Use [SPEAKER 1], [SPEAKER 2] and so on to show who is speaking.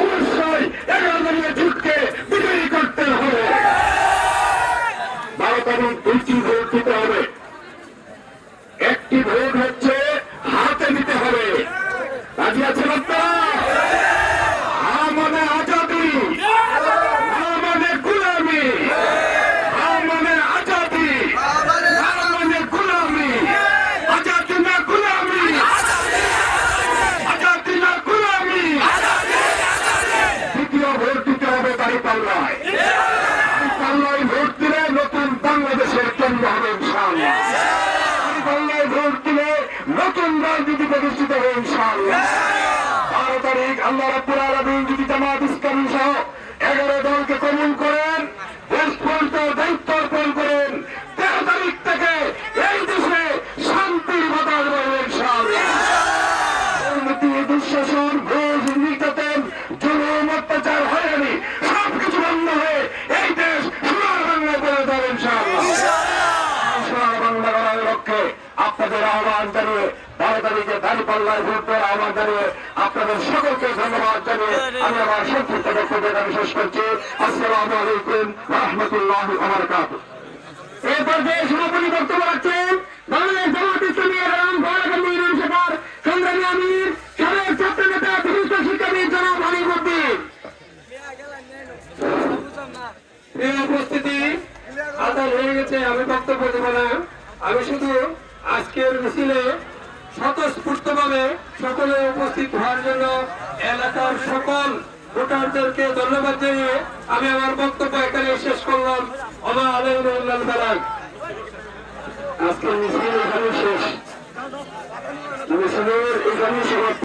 [SPEAKER 1] অবশ্যই 11 দলীয় জোটকে বিজয়ী করতে হবে। 12 তারিখ 2টি ভোট দিতে হবে। একটি ভোট হচ্ছে হাতে নিতে হবে। রাজি আছেন আপনারা? হা মানে আজাদি, না মানে গুলামি, হা মানে আজাদি, না মানে গুলামি, আজাদি না গুলামি, আজাদি না গুলামি। দ্বিতীয় ভোট দিতে হবে দাঁড়িপাল্লায়। দাঁড়িপাল্লায় ভোট দিলে নতুন বাংলাদেশের কেন্দ্র হবে ইনশাআল্লাহ। দাঁড়িপাল্লায় ভোট দিলে নতুন রাজনীতি প্রতিষ্ঠিত হবে ইনশাআল্লাহ। 12 তারিখ আল্লাহ রাব্বুল আলামিন যদি জামাত ইসলামী সহ 11 দলকে কবুল করেন, দেশ পরিচালনার দায়িত্ব অর্পণ করেন, 13 তারিখ থেকে এই দেশে শান্তির বাতাস বইবে ইনশাআল্লাহ। দুর্নীতি, দুঃশাসন, ঘুষ, নির্যাতন, জুলুম, অত্যাচার, হয়রানি সবকিছু বন্ধ হয়ে এই দেশ সোনার বাংলা করে দেবে ইনশাআল্লাহ। সোনার বাংলা গড়ার লক্ষ্যে আপনাদের আহ্বান জানিয়ে 12 তারিখে দাঁড়িপাল্লায় ভোট দেওয়ার আহ্বান জানিয়ে আপনাদের সকলকে ধন্যবাদ জানিয়ে আমি আমার সংক্ষিপ্ত বক্তব্য শেষ করছি। আসসালামু আলাইকুম ওয়া রাহমাতুল্লাহি ওয়া বারাকাতুহু। এই পর্যায়ে সমাপনী বক্তব্য রাখছেন বাংলাদেশ জামাত ইসলামী এলাম বড়কান্দি ইউনিয়ন শাখার সংগ্রামী আমির সাবেক ছাত্র নেতা বিশিষ্ট শিক্ষাবিদ জনাব আলিমুদ্দিন। এই উপস্থিতি আদায় হয়ে গেছে, আমি বক্তব্য দেব না। আমি শুধু আজকের মিছিলে স্বতঃস্ফূর্তভাবে সকলে উপস্থিত হওয়ার জন্য এলাকার সকল ভোটারদেরকে ধন্যবাদ জানিয়ে আমি আমার বক্তব্য এখানে শেষ করলাম। ওমা আলাইনা ইল্লাল বালাগ। আজকের মিছিল এখানে শেষ। মিছিলের এখানে শেষ।